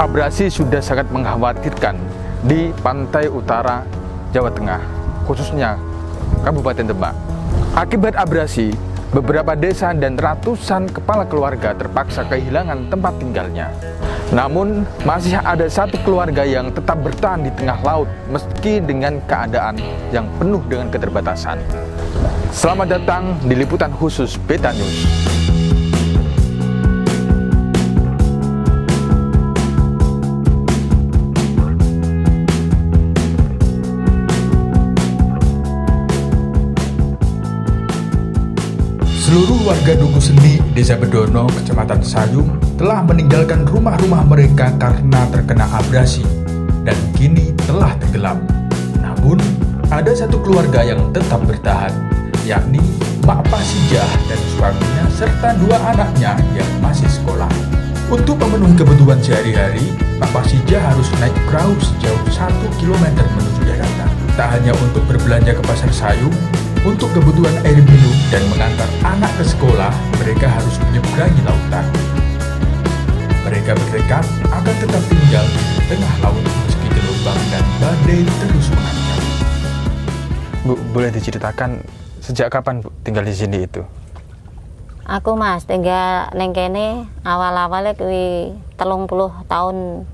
Abrasi sudah sangat mengkhawatirkan di pantai utara Jawa Tengah, khususnya Kabupaten Demak. Akibat abrasi, beberapa desa dan ratusan kepala keluarga terpaksa kehilangan tempat tinggalnya. Namun, masih ada satu keluarga yang tetap bertahan di tengah laut meski dengan keadaan yang penuh dengan keterbatasan. Selamat datang di liputan khusus Beta News. Seluruh warga Duku Seni, Desa Bedono, Kecamatan Sayung telah meninggalkan rumah-rumah mereka karena terkena abrasi dan kini telah tenggelam. Namun, ada satu keluarga yang tetap bertahan, yakni Mak Pasijah dan suaminya serta dua anaknya yang masih sekolah. Untuk memenuhi kebutuhan sehari-hari, Mak Pasijah harus naik perahu sejauh 1 km menuju daratan. Tak hanya untuk berbelanja ke pasar Sayung, untuk kebutuhan air minum dan mengantar anak ke sekolah, mereka harus menyeberangi lautan. Mereka bertekad akan tetap tinggal di tengah laut meski gelombang dan badai terus mengancam. Bu, boleh diceritakan sejak kapan Bu tinggal di sini itu? Aku Mas tinggal neng kene awal-awalnya kuwi 30 tahun.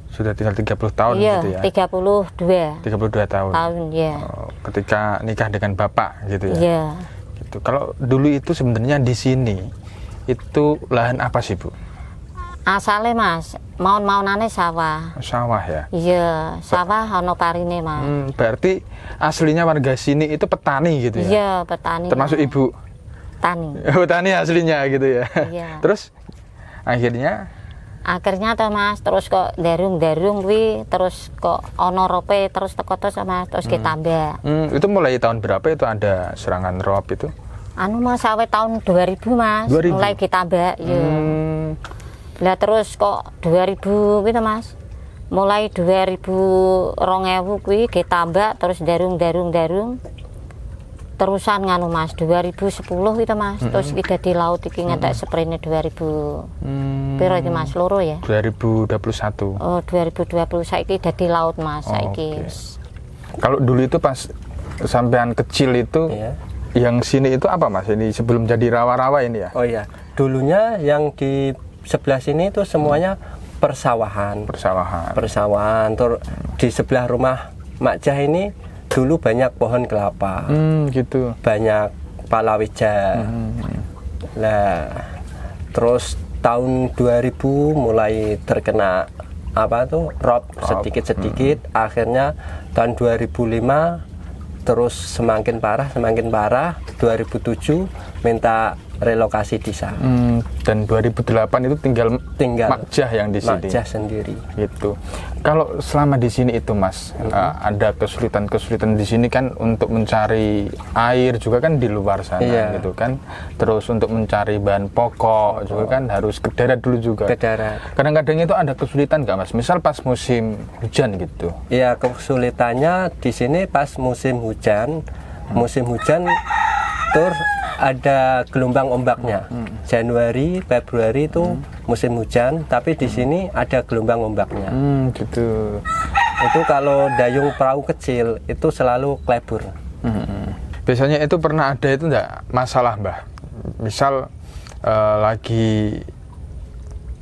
Sudah tinggal 30 tahun iya, gitu ya? 32 tahun. Ya. Oh, ketika nikah dengan bapak gitu ya? Iya. Gitu. Kalau dulu itu sebenarnya di sini itu lahan apa sih Bu? Asalnya Mas, maun-maunane sawah. Sawah ya? Iya, sawah ono parine Mas. Berarti aslinya warga sini itu petani gitu ya? Iya, petani. Termasuk Mas. Ibu? Tani. Petani aslinya gitu ya? Iya. Terus akhirnya tuh Mas, terus kok darung-darung kuwi terus kok ono rope terus teko Mas, terus ditambah. Itu mulai tahun berapa itu ada serangan rob itu? Anu Mas, sampai tahun 2000 Mas, 2000? mulai ditambah. Iya. Lah terus kok 2000 gitu Mas. Mulai 2000 kuwi ditambah terus darung. Terusan nganu Mas 2010 gitu Mas. Terus kita di laut iki ngentek sprene 2000. Piro iki Mas, loro ya? 2021. Oh, 2020 saiki dadi laut Mas saiki. Okay. Kalau dulu itu pas sampean kecil itu yang sini itu apa Mas? Ini sebelum jadi rawa-rawa ini ya? Oh iya. Dulunya yang di sebelah sini itu semuanya persawahan. Terus di sebelah rumah Mak Jah ini dulu banyak pohon kelapa, gitu. Banyak palawija. Nah, terus tahun 2000 mulai terkena rob sedikit-sedikit. Akhirnya tahun 2005 terus semakin parah. 2007 minta relokasi desa. Dan 2008 itu tinggal Mak Jah yang di sini. Mak Jah sendiri. Gitu. Kalau selama di sini itu Mas, ada kesulitan di sini kan untuk mencari air juga kan di luar sana gitu kan. Terus untuk mencari bahan pokok juga kan harus ke darat dulu juga. Ke darat. Kadang-kadang itu ada kesulitan nggak Mas? Misal pas musim hujan gitu. Iya, kesulitannya di sini pas musim hujan. Musim hujan terus ada gelombang ombaknya. Januari, Februari itu musim hujan, tapi di sini ada gelombang ombaknya. Gitu. Itu kalau dayung perahu kecil itu selalu klebur. Biasanya itu pernah ada itu enggak masalah Mbah? Misal lagi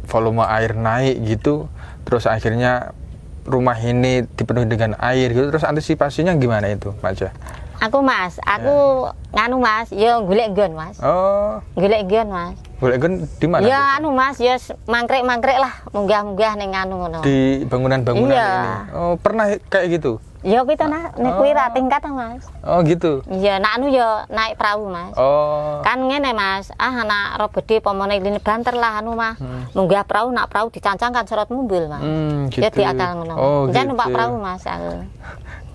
volume air naik gitu, terus akhirnya rumah ini dipenuhi dengan air gitu, terus antisipasinya gimana itu Pak Jah? Aku Mas, nganu Mas, yo golek nggon Mas. Oh. Golek nggon Mas. Golek nggon di mana? Ya anu Mas, ya mangkrek-mangkrek lah, munggah-munggah ning anu ngono. Di bangunan-bangunan ini. Oh, pernah kayak gitu? Ya kita nek kuwi ra tingkat Mas. Oh, gitu. Iya, nak anu ya naik perahu Mas. Oh. Kan ngene Mas, anak ro gede pomone line banter lah anu mah. Munggah perahu, nak perahu dicancangkan serot mumbul Mas. Gitu. Ya diakal ngono. Oh, Jan gitu. numpak perahu Mas aku.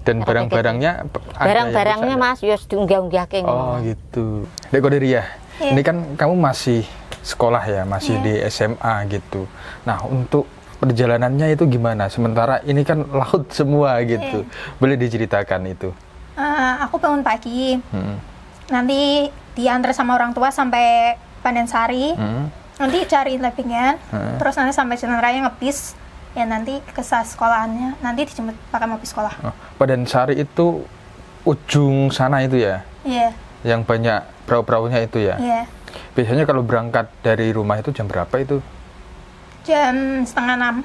Dan barang-barangnya barang-barangnya Mas ya diunggah-unggahke ngono. Oh, gitu. Dek Koderia, ini kan kamu masih sekolah ya, masih di SMA gitu. Nah, untuk perjalanannya itu gimana? Sementara ini kan laut semua gitu. Boleh diceritakan itu? Aku bangun pagi. Nanti diantar sama orang tua sampai Pandansari. Nanti cariin tappingan, terus nanti sampai jalan raya ngebis, ya nanti ke sekolahannya, nanti dijemput pakai mobil sekolah. Padan Sari itu ujung sana itu ya? Iya. Yang banyak perahu-perahunya itu ya? Iya. Biasanya kalau berangkat dari rumah itu jam berapa itu? Jam 5:30.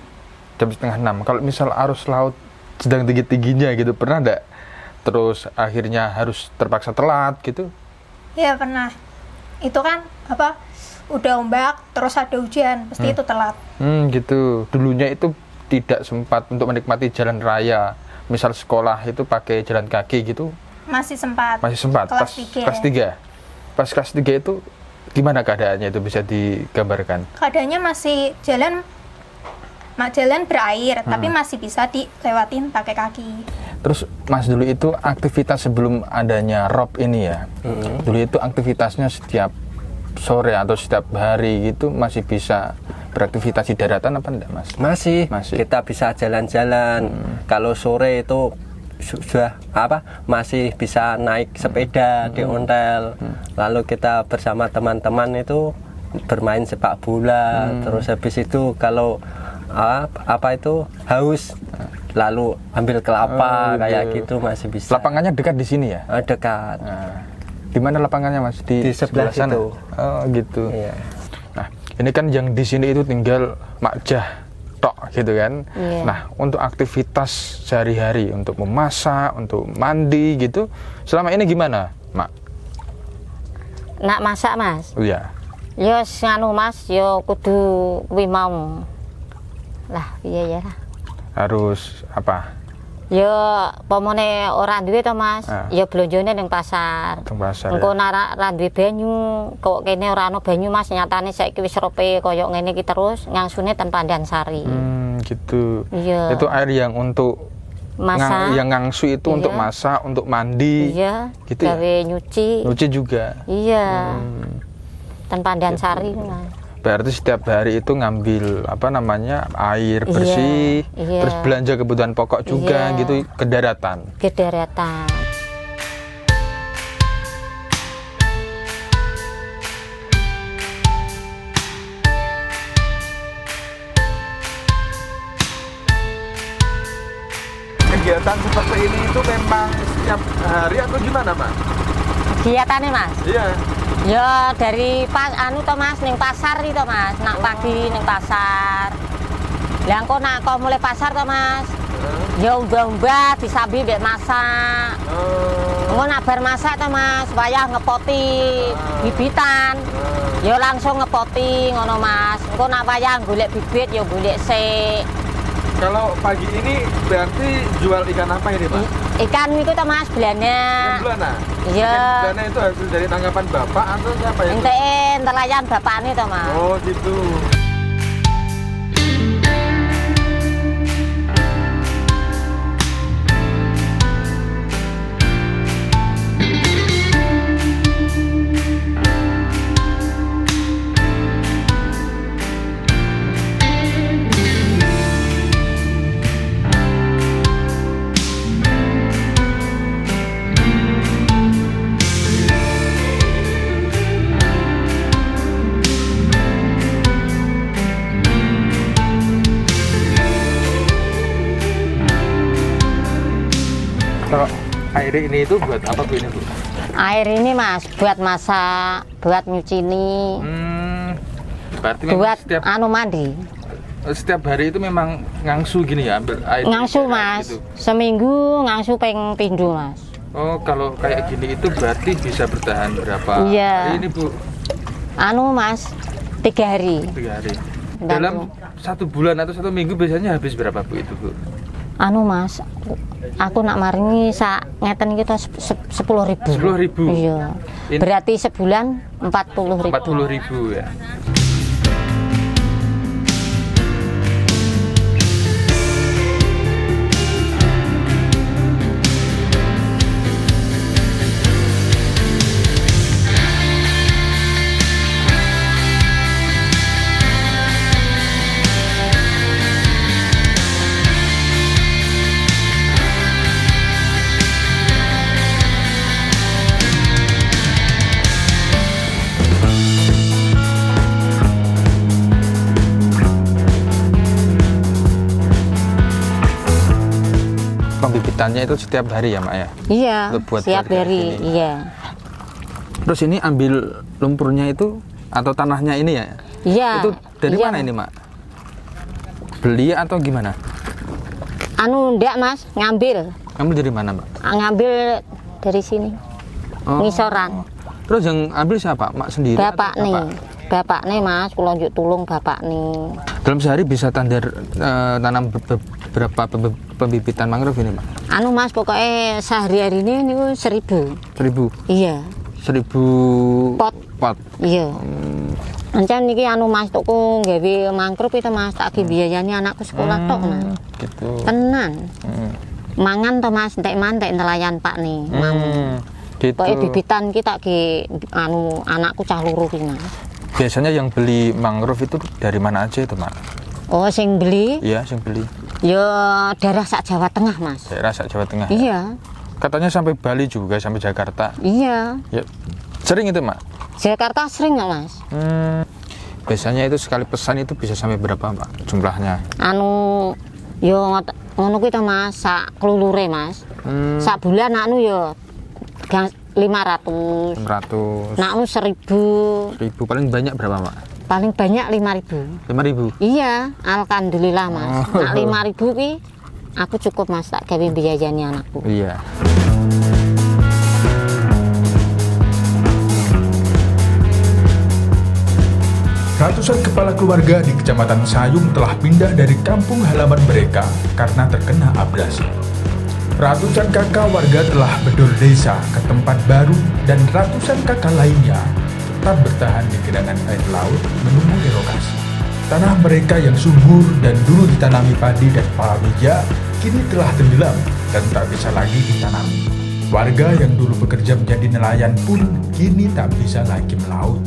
Jam 5:30. Kalau misal arus laut sedang tinggi-tingginya gitu, pernah enggak? Terus akhirnya harus terpaksa telat gitu? Iya pernah. Itu kan udah ombak, terus ada hujan, pasti itu telat. Gitu. Dulunya itu tidak sempat untuk menikmati jalan raya. Misal sekolah itu pakai jalan kaki gitu? Masih sempat. Masih sempat. Kelas 3. Kelas 3. Pas kelas 3 itu gimana keadaannya, itu bisa digambarkan? Keadaannya masih jalan berair, tapi masih bisa dilewatin pakai kaki. Terus Mas dulu itu aktivitas sebelum adanya rob ini ya, dulu itu aktivitasnya setiap sore atau setiap hari gitu masih bisa beraktivitas di daratan apa enggak Mas? Masih. Kita bisa jalan-jalan. Kalau sore itu sudah masih bisa naik sepeda di ontel. Lalu kita bersama teman-teman itu bermain sepak bola. Terus habis itu kalau haus lalu ambil kelapa kayak gitu masih bisa. Lapangannya dekat di sini ya? Dekat. Di mana lapangannya Mas? Di sebelah sana. situ. Oh gitu. Iya. Nah ini kan yang di sini itu tinggal makjah tok gitu kan. Iya. Nah untuk aktivitas sehari-hari, untuk memasak, untuk mandi gitu, selama ini gimana Mak? Nak masak Mas? Iya. Yo nganu Mas, yo kudu kuwi mau. Lah iya ya. Harus apa? Yo pomone ora duwe to Mas, yo blonjone ning pasar. Teng pasar. Engko Ya. ra duwe banyu, kok kene ora ana banyu Mas, nyatane saiki wis rope koyo ngene iki terus ngangsune ten Pandan Sari. Gitu. Iya. Itu air yang untuk Masak. yang ngangsu itu untuk Iya. masak, untuk mandi. Iya. Gitu ya? Gawe nyuci. Nyuci juga. Iya. Ten Pandan Sari Mas. Berarti setiap hari itu ngambil air bersih, Iya. terus belanja kebutuhan pokok juga Iya. gitu ke daratan. Ke daratan. Kegiatan seperti ini itu memang setiap hari atau gimana, Mas? Kegiatane Mas. Iya. Ya dari Mas ning pasar itu Mas, nak pagi ning pasar. Lah engko nak mulai pasar to Mas. Ya umbah-umbah disambi mbek masak. Engko nak bar masak to Mas, wayah ngepoti bibitan. Ya langsung ngepoti ngono Mas. Engko nak wayah golek bibit ya golek sik. Kalau pagi ini berarti jual ikan apa ini, Pak? Ikan itu to Mas belana. Ikan belana? Iya. Ikan belana itu hasil dari tangkapan Bapak atau siapa ya? Entek nelayan bapakne to Mas. Oh, gitu. Kalau air ini itu buat apa Bu ini Bu? Air ini Mas buat masak, buat nyuci ini, Berarti memang buat setiap setiap hari itu memang ngangsu gini ya, ambil air. ngangsu air Mas. gitu. Seminggu ngangsu ping pindho Mas. Oh, kalau kayak gini itu berarti bisa bertahan berapa Iya. hari ini Bu? Mas 3 hari. 3 hari. Dan Dalam 1 bulan atau 1 minggu biasanya habis berapa Bu itu Bu? Mas, aku nak maringi sak ngeten iki to 10.000. 10.000? Iya. Ini- Berarti sebulan 40.000. 40.000 ya. pembibitannya itu setiap hari ya Mak ya? Iya, Untuk buat siap warga dari, sini. iya. Terus ini ambil lumpurnya itu atau tanahnya ini ya? Iya. Itu dari iya. mana ini Mak? Beli atau gimana? Anu ndak Mas, ngambil. Ambil dari mana Mak? Ngambil dari sini. Oh. Ngisoran. Terus yang ambil siapa? Mak sendiri? Bapak atau nih. bapak? Bapak nih Mas, kula njuk tulung bapak nih. Dalam sehari bisa tanam berapa pembibitan mangrove ini Mak? Anu Mas, pokoknya sehari-hari ini niku 1000. 1000? Iya. 1000 Pot. pot. Iya. Ancen niki anu Mas tuku gawe mangrove itu Mas, tak biayani anakku sekolah tok Mas. Gitu. Tenan. Mangan to Mas, entek mantek nelayan Pak nih. Mau. Gitu. Pokoknya bibitan kita ki anu anakku cah loro ki Mas. Biasanya yang beli mangrove itu dari mana aja itu Mak? Oh, sing beli Iya, yang beli. ya daerah sak Jawa Tengah Mas. Daerah sak Jawa Tengah. Iya. Katanya sampai Bali juga, sampai Jakarta. Iya. Ya, sering itu Mak? Jakarta sering nggak Mas? Biasanya itu sekali pesan itu bisa sampai berapa Mak jumlahnya? Anu yo ngono kuwi to Mas, sak klulure Mas. Sak bulan anu yo 500. 600. Nak anu 1000. 1000 paling banyak berapa Mak? Paling banyak 5.000. 5.000. Iya, alhamdulillah Mas. Nak 5.000 ki aku cukup Mas, tak gawe biayani anakku. Iya. Ratusan kepala keluarga di Kecamatan Sayung telah pindah dari kampung halaman mereka karena terkena abrasi. Ratusan kakak warga telah bedol desa ke tempat baru dan ratusan kakak lainnya tetap bertahan di genangan air laut menunggu relokasi. Tanah mereka yang subur dan dulu ditanami padi dan palawija kini telah tenggelam dan tak bisa lagi ditanami. Warga yang dulu bekerja menjadi nelayan pun kini tak bisa lagi melaut.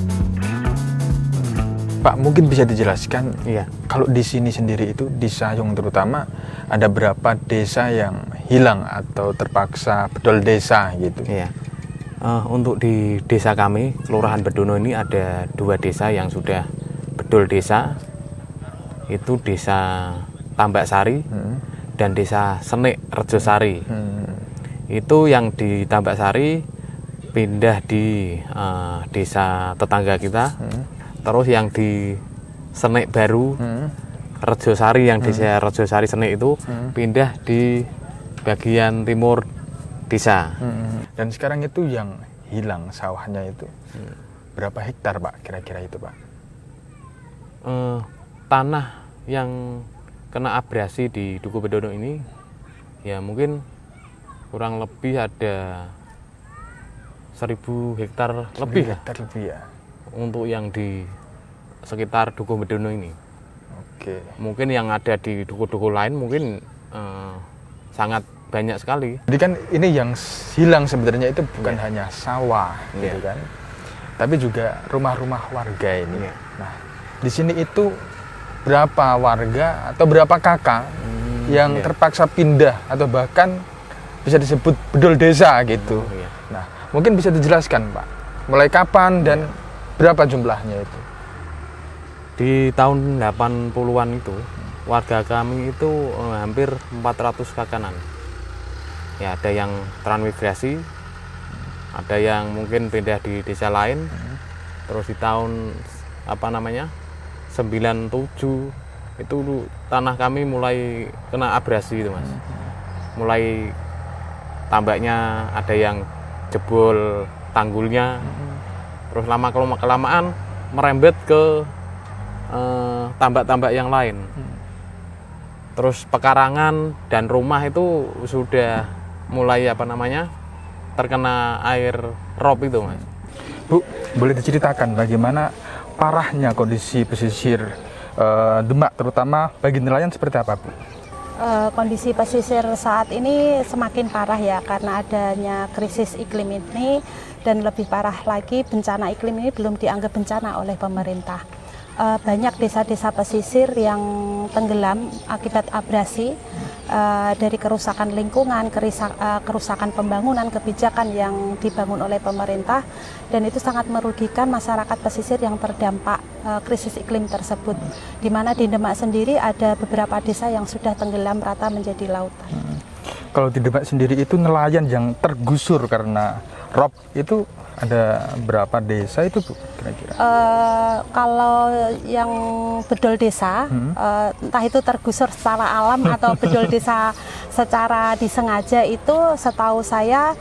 Pak, mungkin bisa dijelaskan, Iya. kalau di sini sendiri itu, di Sayung terutama, ada berapa desa yang hilang atau terpaksa bedol desa gitu? Iya. Untuk di desa kami, Kelurahan Bedono ini ada 2 desa yang sudah bedol desa. Itu Desa Tambak Sari dan Desa Senik Rejosari. Itu yang di Tambak Sari pindah di desa tetangga kita. Terus yang di Senik baru, Rejosari, yang desa Rejosari Senik itu pindah di bagian timur desa. Dan sekarang itu yang hilang sawahnya itu berapa hektar Pak kira-kira itu Pak? Tanah yang kena abrasi di Duku Bedono ini ya mungkin kurang lebih ada 1000 hektar lebih ya. Hektar lebih ya. Untuk yang di sekitar Duku Bedono ini. Oke. Mungkin yang ada di duku-duku lain mungkin sangat banyak sekali. Jadi kan ini yang hilang sebenarnya itu bukan hanya sawah gitu kan, tapi juga rumah-rumah warga ini. Nah, di sini itu berapa warga atau berapa kakak yang terpaksa pindah atau bahkan bisa disebut bedol desa gitu. Nah, mungkin bisa dijelaskan Pak, mulai kapan dan berapa jumlahnya itu? Di tahun 80-an itu warga kami itu hampir 400 kakanan. Ya, ada yang transmigrasi, ada yang mungkin pindah di desa lain. Terus di tahun 97 itu tanah kami mulai kena abrasi itu Mas. Mulai tambaknya ada yang jebol tanggulnya. Terus kelamaan merembet ke tambak-tambak yang lain. Terus pekarangan dan rumah itu sudah mulai terkena air rob itu Mas. Bu, boleh diceritakan bagaimana parahnya kondisi pesisir Demak terutama bagi nelayan seperti apa Bu? Kondisi pesisir saat ini semakin parah ya karena adanya krisis iklim ini, dan lebih parah lagi bencana iklim ini belum dianggap bencana oleh pemerintah. Banyak desa-desa pesisir yang tenggelam akibat abrasi dari kerusakan lingkungan, kerusakan pembangunan, kebijakan yang dibangun oleh pemerintah, dan itu sangat merugikan masyarakat pesisir yang terdampak krisis iklim tersebut. Di mana di Demak sendiri ada beberapa desa yang sudah tenggelam rata menjadi lautan. Kalau di Demak sendiri itu nelayan yang tergusur karena rob itu ada berapa desa itu Bu kira-kira? Kalau yang bedol desa, entah itu tergusur secara alam atau bedol desa secara disengaja, itu setahu saya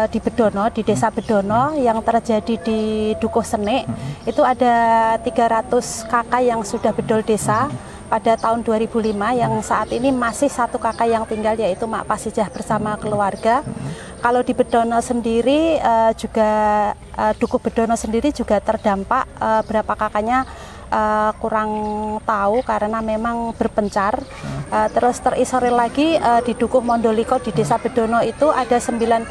di Bedono, di desa Bedono yang terjadi di Dukuh Senik, itu ada 300 kakak yang sudah bedol desa pada tahun 2005, yang saat ini masih 1 kakak yang tinggal, yaitu Mak Pasijah bersama keluarga. Kalau di Bedono sendiri juga Dukuh Bedono sendiri juga terdampak, berapa kakaknya kurang tahu karena memang berpencar. Terus terisolir lagi di Dukuh Mondoliko di desa Bedono itu ada 95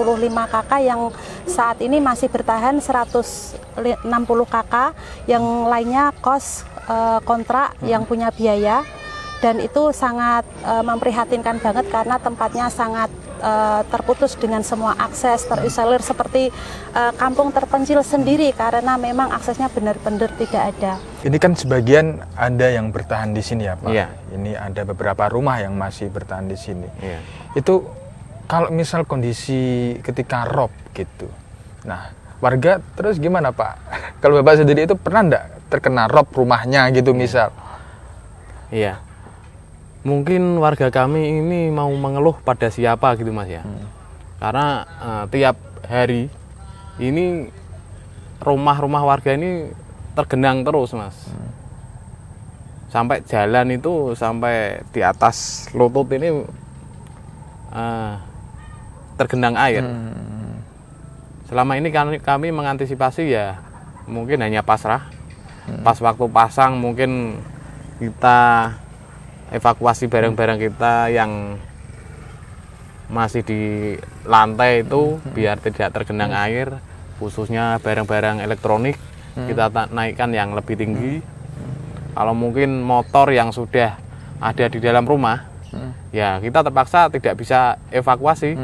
kakak yang saat ini masih bertahan, 160 kakak yang lainnya kos kontrak yang punya biaya, dan itu sangat memprihatinkan banget karena tempatnya sangat terputus dengan semua akses, terisolir seperti kampung terpencil sendiri karena memang aksesnya benar-benar tidak ada. Ini kan sebagian ada yang bertahan di sini ya Pak. Iya. Ini ada beberapa rumah yang masih bertahan di sini. Iya. Itu kalau misal kondisi ketika rob gitu. Nah, warga terus gimana Pak? Kalau Bapak sendiri itu pernah enggak terkena rob rumahnya gitu misal? Iya. Mungkin warga kami ini mau mengeluh pada siapa gitu Mas ya. Karena tiap hari ini rumah-rumah warga ini tergenang terus Mas. Sampai jalan itu sampai di atas lutut ini tergenang air. Selama ini kami mengantisipasi ya mungkin hanya pasrah. Pas waktu pasang mungkin kita evakuasi barang-barang kita yang masih di lantai itu biar tidak tergenang air, khususnya barang-barang elektronik kita naikkan yang lebih tinggi. Kalau mungkin motor yang sudah ada di dalam rumah, ya kita terpaksa tidak bisa evakuasi.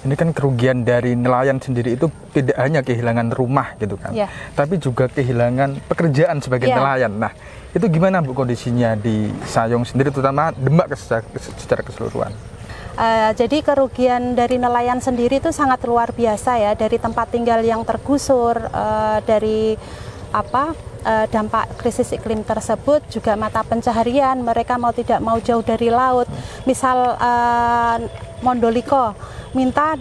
Ini kan kerugian dari nelayan sendiri itu tidak hanya kehilangan rumah gitu kan, tapi juga kehilangan pekerjaan sebagai nelayan. Nah, itu gimana Bu kondisinya di Sayung sendiri, terutama Demak secara keseluruhan? Jadi kerugian dari nelayan sendiri itu sangat luar biasa ya, dari tempat tinggal yang tergusur, dari dampak krisis iklim tersebut, juga mata pencaharian, mereka mau tidak mau jauh dari laut. Misal Mondoliko minta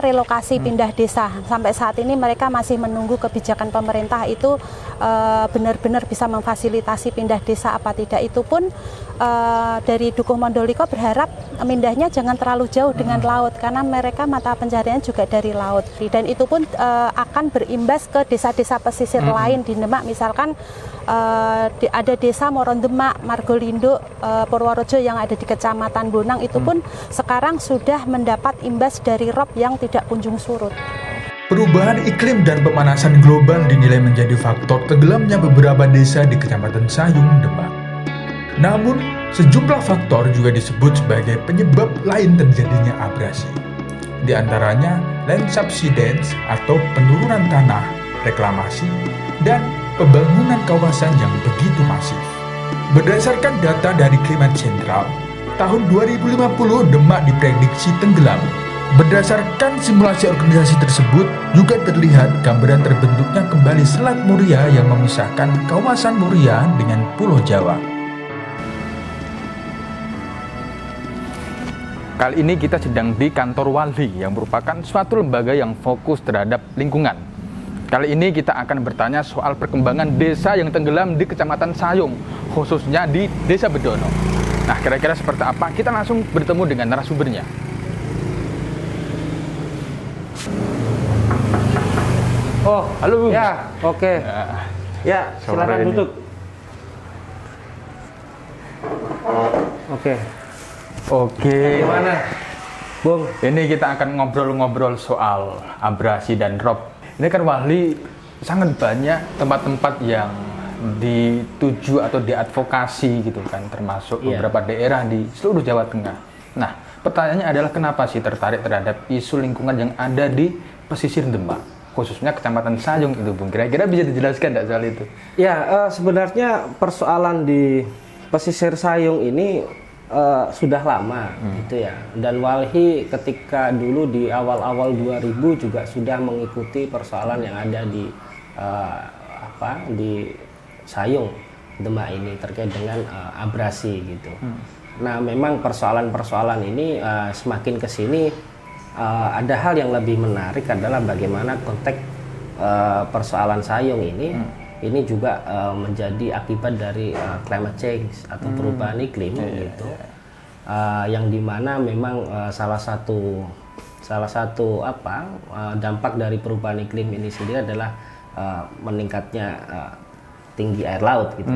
relokasi pindah desa, sampai saat ini mereka masih menunggu kebijakan pemerintah itu benar-benar bisa memfasilitasi pindah desa apa tidak. Itu pun dari Dukuh Mondoliko berharap mindahnya jangan terlalu jauh dengan laut karena mereka mata pencaharian juga dari laut, dan itu pun akan berimbas ke desa-desa pesisir lain di Demak. Misalkan ada desa Morondemak, Margolindo, Purworejo yang ada di Kecamatan Bonang, itu pun sekarang sudah mendapat imbas dari rob yang tidak kunjung surut. Perubahan iklim dan pemanasan global dinilai menjadi faktor tenggelamnya beberapa desa di Kecamatan Sayung, Demak. Namun, sejumlah faktor juga disebut sebagai penyebab lain terjadinya abrasi. Di antaranya land subsidence atau penurunan tanah, reklamasi, dan pembangunan kawasan yang begitu masif. Berdasarkan data dari Climate Central, tahun 2050 Demak diprediksi tenggelam. Berdasarkan simulasi organisasi tersebut, juga terlihat gambaran terbentuknya kembali Selat Muria yang memisahkan kawasan Muria dengan Pulau Jawa. Kali ini kita sedang di kantor Wali yang merupakan suatu lembaga yang fokus terhadap lingkungan. Kali ini kita akan bertanya soal perkembangan desa yang tenggelam di Kecamatan Sayung, khususnya di Desa Bedono. Nah, kira-kira seperti apa? Kita langsung bertemu dengan narasumbernya. Oh, halo. Ya, oke. Ya, silakan duduk. Oke. Gimana, Bung? Ini kita akan ngobrol-ngobrol soal abrasi dan rob. Ini kan Wali sangat banyak tempat-tempat yang dituju atau diadvokasi gitu kan, termasuk beberapa daerah di seluruh Jawa Tengah. Nah, pertanyaannya adalah kenapa sih tertarik terhadap isu lingkungan yang ada di pesisir Demak, khususnya Kecamatan Sayung itu, Bung? Kira-kira bisa dijelaskan nggak soal itu? Ya, sebenarnya persoalan di pesisir Sayung ini sudah lama gitu ya. Dan Walhi ketika dulu di awal-awal 2000 juga sudah mengikuti persoalan yang ada di di Sayung Demak ini terkait dengan abrasi gitu. Nah, memang persoalan-persoalan ini semakin ke sini ada hal yang lebih menarik adalah bagaimana konteks persoalan Sayung ini juga menjadi akibat dari climate change atau perubahan iklim gitu. Yang dimana memang salah satu dampak dari perubahan iklim ini sendiri adalah meningkatnya tinggi air laut gitu.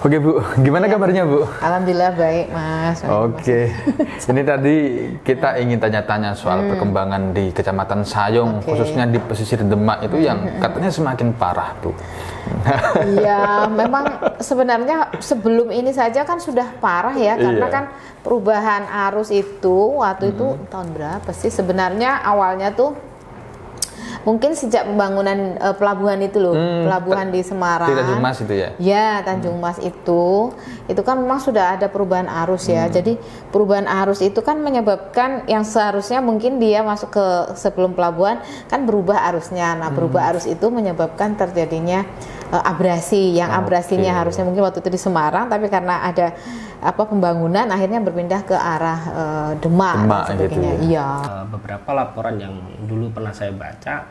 Oke Bu, gimana kabarnya Bu? Alhamdulillah baik Mas. Oke, ini tadi kita ingin tanya-tanya soal perkembangan di Kecamatan Sayung, khususnya di pesisir Demak itu yang katanya semakin parah Bu. Iya, memang sebenarnya sebelum ini saja kan sudah parah ya, karena kan perubahan arus itu waktu itu tahun berapa sih? Sebenarnya awalnya tuh mungkin sejak pembangunan pelabuhan itu loh, pelabuhan di Semarang. Di Tanjung Mas itu ya? Ya, Tanjung Mas itu kan memang sudah ada perubahan arus ya. Jadi perubahan arus itu kan menyebabkan yang seharusnya mungkin dia masuk ke sebelum pelabuhan kan berubah arusnya. Nah, berubah arus itu menyebabkan terjadinya abrasi. Yang abrasinya harusnya mungkin waktu itu di Semarang, tapi karena ada pembangunan akhirnya berpindah ke arah Demak dan sebagainya. Gitu ya. Beberapa laporan yang dulu pernah saya baca,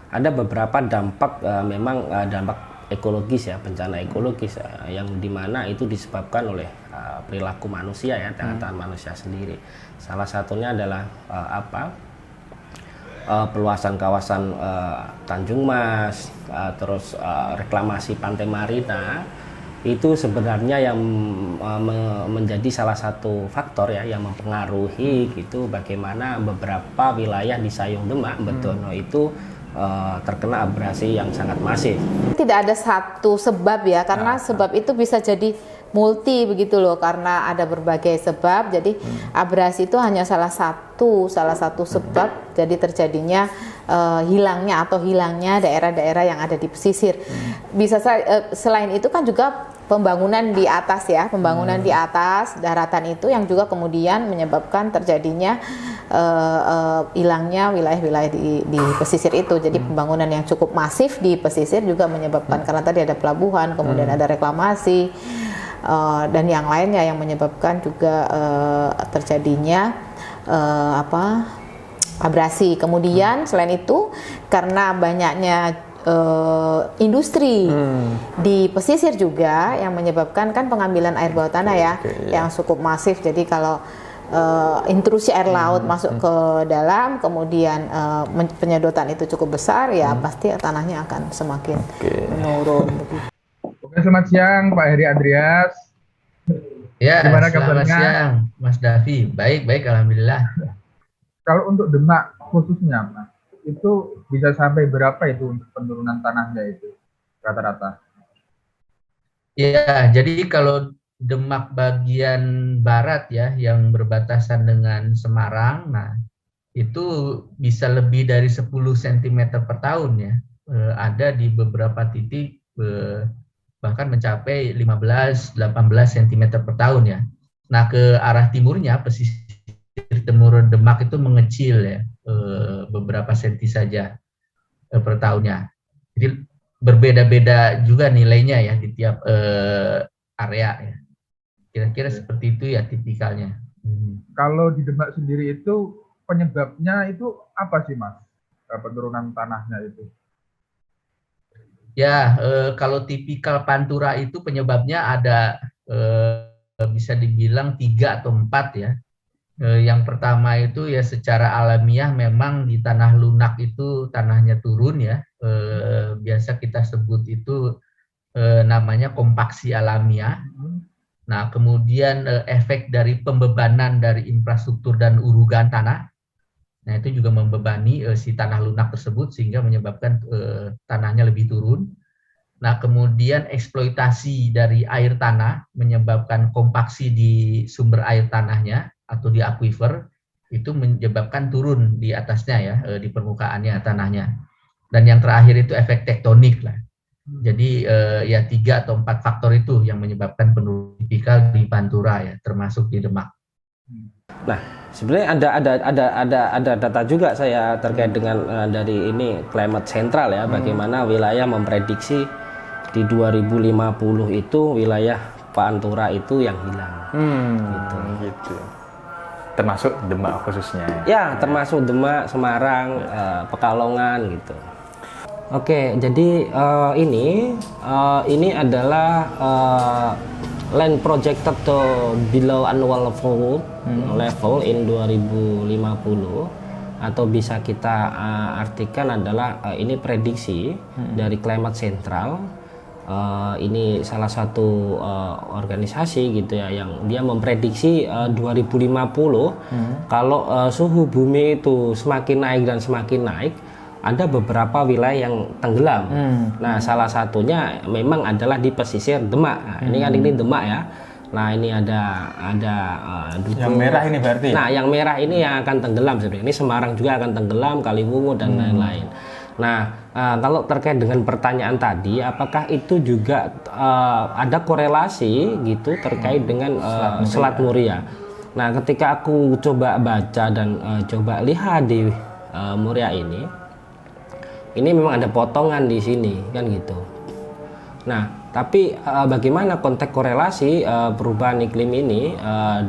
ada beberapa dampak memang dampak ekologis ya, bencana ekologis yang dimana itu disebabkan oleh perilaku manusia ya, tangan manusia sendiri. Salah satunya adalah peluasan kawasan Tanjung Mas, terus reklamasi Pantai Marina. Itu sebenarnya yang menjadi salah satu faktor ya yang mempengaruhi gitu bagaimana beberapa wilayah di Sayung Demak Betono itu terkena abrasi yang sangat masif. Tidak ada satu sebab ya, karena sebab itu bisa jadi multi begitu loh, karena ada berbagai sebab. Jadi abrasi itu hanya salah satu sebab jadi terjadinya hilangnya daerah-daerah yang ada di pesisir. Bisa selain itu kan juga pembangunan di atas ya, pembangunan di atas daratan itu yang juga kemudian menyebabkan terjadinya hilangnya wilayah-wilayah di pesisir itu. Jadi pembangunan yang cukup masif di pesisir juga menyebabkan, karena tadi ada pelabuhan, kemudian ada reklamasi dan yang lainnya yang menyebabkan juga terjadinya abrasi. Kemudian selain itu karena banyaknya industri di pesisir juga yang menyebabkan kan pengambilan air bawah tanah yang cukup masif. Jadi kalau intrusi air laut masuk ke dalam, kemudian penyedotan itu cukup besar, ya pasti tanahnya akan semakin menurun. Oke, selamat siang Pak Heri Andreas. Ya, gimana selamat kabarnya? siang Mas Davi. Baik, alhamdulillah. Kalau untuk Demak khususnya Mas, itu bisa sampai berapa itu untuk penurunan tanahnya itu rata-rata? Ya, jadi kalau Demak bagian barat ya yang berbatasan dengan Semarang, nah itu bisa lebih dari 10 cm per tahun ya. Ada di beberapa titik bahkan mencapai 15-18 cm per tahun ya. Nah, ke arah timurnya pesisir timur Demak itu mengecil ya, beberapa senti saja per tahunnya. Jadi berbeda-beda juga nilainya ya di tiap area ya. Kira-kira seperti itu ya tipikalnya. Kalau di Demak sendiri itu penyebabnya itu apa sih Mas? Penurunan tanahnya itu? Ya, kalau tipikal Pantura itu penyebabnya ada bisa dibilang 3 atau 4 ya. Yang pertama itu ya secara alamiah memang di tanah lunak itu tanahnya turun ya. Biasa kita sebut itu namanya kompaksi alamiah. Nah, kemudian efek dari pembebanan dari infrastruktur dan urugan tanah. Nah, itu juga membebani si tanah lunak tersebut sehingga menyebabkan tanahnya lebih turun. Nah, kemudian eksploitasi dari air tanah menyebabkan kompaksi di sumber air tanahnya atau di aquifer, itu menyebabkan turun di atasnya ya, di permukaannya tanahnya. Dan yang terakhir itu efek tektonik lah. Jadi ya 3 atau 4 faktor itu yang menyebabkan penurunan tipikal di Pantura ya, termasuk di Demak. Nah, sebenarnya ada data juga saya terkait dengan dari ini Climate Central ya, bagaimana wilayah memprediksi di 2050 itu wilayah Pantura itu yang hilang. Gitu. Termasuk Demak khususnya. Ya, termasuk Demak, Semarang, Pekalongan gitu. Oke, jadi ini adalah land projected to below annual level in 2050, atau bisa kita artikan adalah ini prediksi dari Climate Central. Ini salah satu organisasi gitu ya yang dia memprediksi 2050 kalau suhu bumi itu semakin naik dan semakin naik, ada beberapa wilayah yang tenggelam. Nah, salah satunya memang adalah di pesisir Demak. Nah, ini kan ini Demak ya. Nah, ini ada yang merah ini berarti. Nah, yang merah ini yang akan tenggelam sebenarnya. Ini Semarang juga akan tenggelam, Kaliwungu dan lain-lain. Nah, kalau terkait dengan pertanyaan tadi, apakah itu juga ada korelasi gitu terkait dengan Selat Muria? Nah, ketika aku coba baca dan coba lihat di Muria ini memang ada potongan di sini kan gitu. Nah, tapi bagaimana konteks korelasi perubahan iklim ini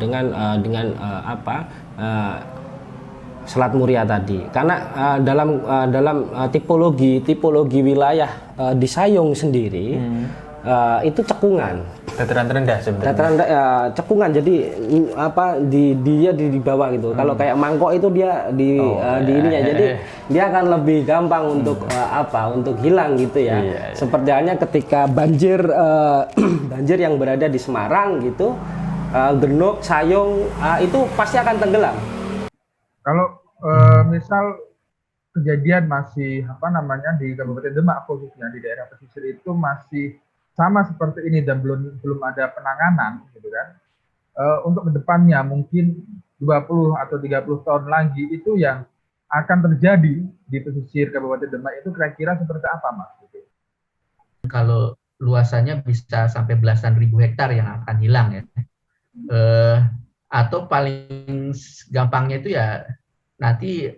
dengan Selat Muria tadi? Karena dalam tipologi wilayah di Sayung sendiri itu cekungan. Dataran rendah sebenarnya. Dataran cekungan, jadi dia di bawah gitu. Kalau kayak Mangkok itu dia di ininya, jadi dia akan lebih gampang untuk untuk hilang gitu ya. Seperti halnya ketika banjir banjir yang berada di Semarang gitu, Genuk, Sayung itu pasti akan tenggelam. Kalau misal kejadian masih di Kabupaten Demak khususnya di daerah pesisir itu masih sama seperti ini dan belum ada penanganan gitu kan. Untuk kedepannya mungkin 20 atau 30 tahun lagi itu yang akan terjadi di pesisir Kabupaten Demak itu kira-kira seperti apa, Mas? Gitu. Kalau luasannya bisa sampai belasan ribu hektar yang akan hilang ya. Atau paling gampangnya itu ya nanti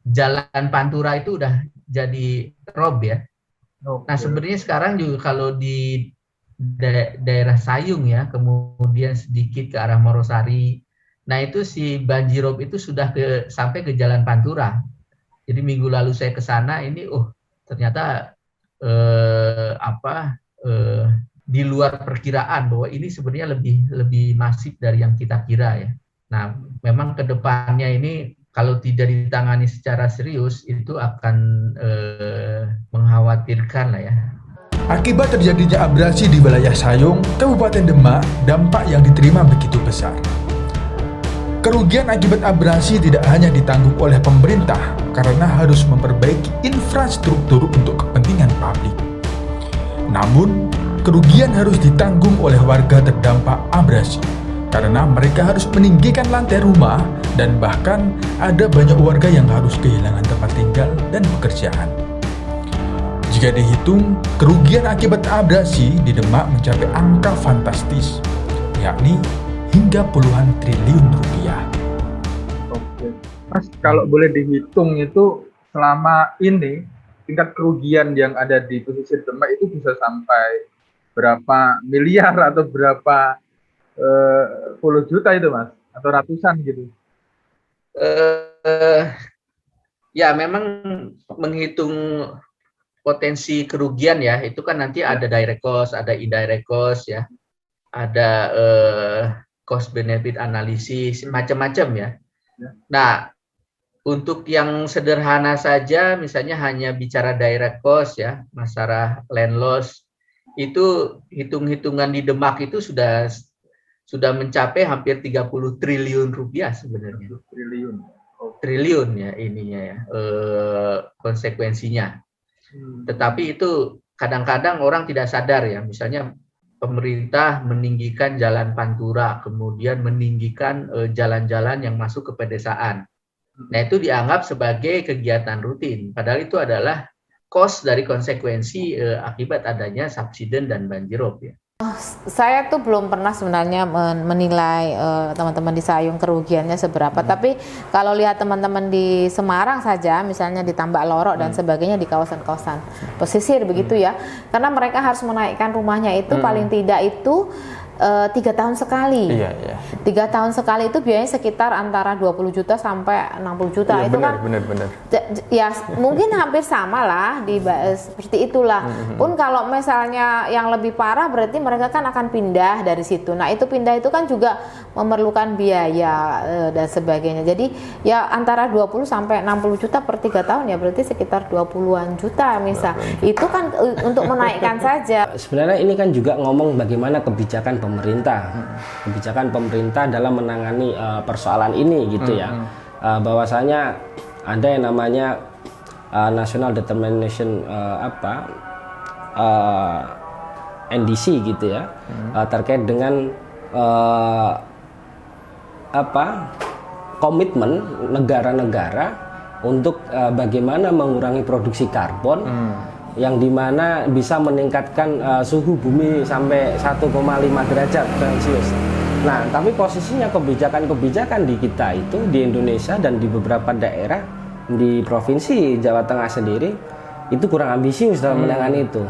jalan Pantura itu udah jadi rob ya. Nah, sebenarnya sekarang juga kalau di daerah Sayung ya, kemudian sedikit ke arah Morosari, nah itu si banjirop itu sudah sampai ke jalan Pantura. Jadi minggu lalu saya ke sana, ini ternyata di luar perkiraan bahwa ini sebenarnya lebih masif dari yang kita kira ya. Nah, memang ke depannya ini kalau tidak ditangani secara serius itu akan mengkhawatirkan lah ya. Akibat terjadinya abrasi di wilayah Sayung, Kabupaten Demak, dampak yang diterima begitu besar. Kerugian akibat abrasi tidak hanya ditanggung oleh pemerintah karena harus memperbaiki infrastruktur untuk kepentingan publik. Namun, kerugian harus ditanggung oleh warga terdampak abrasi karena mereka harus meninggikan lantai rumah dan bahkan ada banyak warga yang harus kehilangan tempat tinggal dan pekerjaan. Jika dihitung, kerugian akibat abrasi di Demak mencapai angka fantastis, yakni hingga puluhan triliun rupiah. Oke, Mas, kalau boleh dihitung itu selama ini tingkat kerugian yang ada di pesisir Demak itu bisa sampai berapa miliar atau berapa puluh juta itu, Mas, atau ratusan gitu? Ya, memang menghitung potensi kerugian ya, itu kan nanti ada direct cost, ada indirect cost ya, ada cost benefit analisis, macam-macam ya. Nah, untuk yang sederhana saja, misalnya hanya bicara direct cost ya, masalah land loss, itu hitung-hitungan di Demak itu sudah mencapai hampir 30 triliun rupiah sebenarnya. Triliun ya ininya ya, konsekuensinya. Tetapi itu kadang-kadang orang tidak sadar ya, misalnya pemerintah meninggikan jalan Pantura, kemudian meninggikan jalan-jalan yang masuk ke pedesaan. Nah, itu dianggap sebagai kegiatan rutin, padahal itu adalah cost dari konsekuensi akibat adanya subsiden dan banjirop ya. Saya tuh belum pernah sebenarnya menilai teman-teman di Sayung kerugiannya seberapa. Tapi kalau lihat teman-teman di Semarang saja, misalnya di Tambak Lorok dan sebagainya, di kawasan-kawasan pesisir begitu ya, karena mereka harus menaikkan rumahnya itu paling tidak itu 3 tahun sekali. 3 tahun sekali itu biayanya sekitar antara 20 juta sampai 60 juta. Itu benar, benar. Ya mungkin hampir sama lah seperti itulah. Pun kalau misalnya yang lebih parah berarti mereka kan akan pindah dari situ. Nah, itu pindah itu kan juga memerlukan biaya dan sebagainya. Jadi ya antara 20 sampai 60 juta per 3 tahun ya berarti sekitar 20-an juta misal. Itu kan untuk menaikkan saja. Sebenarnya ini kan juga ngomong bagaimana kebijakan pemerintah dalam menangani persoalan ini gitu ya. Bahwasanya ada yang namanya National Determination NDC gitu ya, terkait dengan komitmen negara-negara untuk bagaimana mengurangi produksi karbon yang dimana bisa meningkatkan suhu bumi sampai 1,5 derajat Celcius. Nah, tapi posisinya kebijakan-kebijakan di kita itu di Indonesia dan di beberapa daerah di provinsi Jawa Tengah sendiri itu kurang ambisius dalam menangani itu.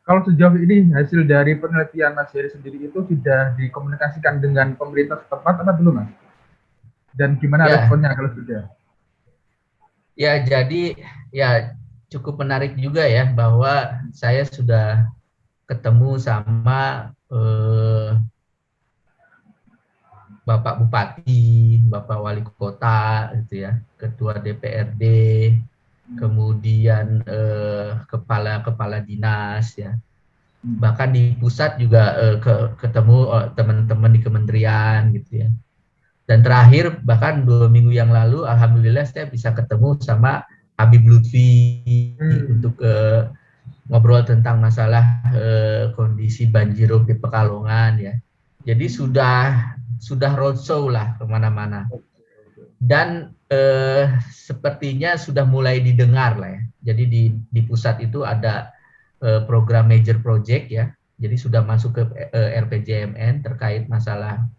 Kalau sejauh ini hasil dari penelitian Mas Heri sendiri itu sudah dikomunikasikan dengan pemerintah setempat atau belum, Mas? Dan gimana responnya kalau sudah? Ya, jadi ya cukup menarik juga ya bahwa saya sudah ketemu sama Bapak Bupati, Bapak Wali Kota, gitu ya, Ketua DPRD, kemudian kepala dinas ya, bahkan di pusat juga ketemu teman-teman di kementerian gitu ya. Dan terakhir bahkan 2 minggu yang lalu, alhamdulillah saya bisa ketemu sama Habib Lutfi untuk ngobrol tentang masalah kondisi banjirop di Pekalongan ya. Jadi sudah roadshow lah kemana-mana. Dan sepertinya sudah mulai didengar lah ya. Jadi di pusat itu ada program major project ya. Jadi sudah masuk ke RPJMN terkait masalah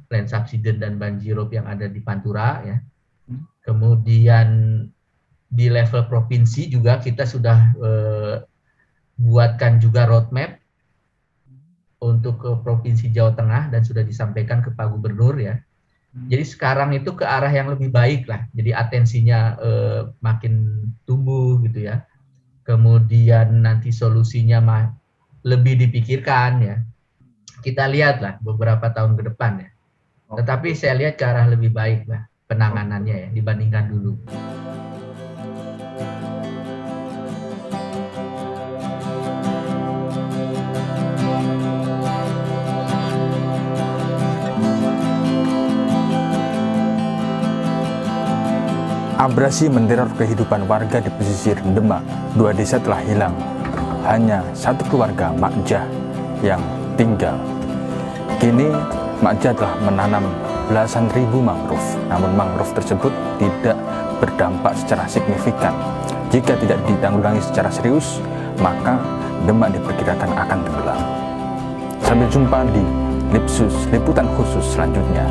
plan subsiden dan banjirop yang ada di Pantura ya. Kemudian di level provinsi juga kita sudah buatkan juga roadmap untuk ke Provinsi Jawa Tengah dan sudah disampaikan ke Pak Gubernur ya. Jadi sekarang itu ke arah yang lebih baik lah. Jadi atensinya makin tumbuh gitu ya. Kemudian nanti solusinya lebih dipikirkan ya. Kita lihat lah beberapa tahun ke depan ya. Tetapi saya lihat ke arah lebih baik lah penanganannya ya dibandingkan dulu. Abrasi meneror kehidupan warga di pesisir Demak. 2 desa telah hilang. Hanya 1 keluarga Makjah yang tinggal. Kini Makjah telah menanam belasan ribu mangrove. Namun mangrove tersebut tidak berdampak secara signifikan. Jika tidak ditanggulangi secara serius, maka Demak diperkirakan akan tenggelam. Sampai jumpa di Liputan khusus selanjutnya.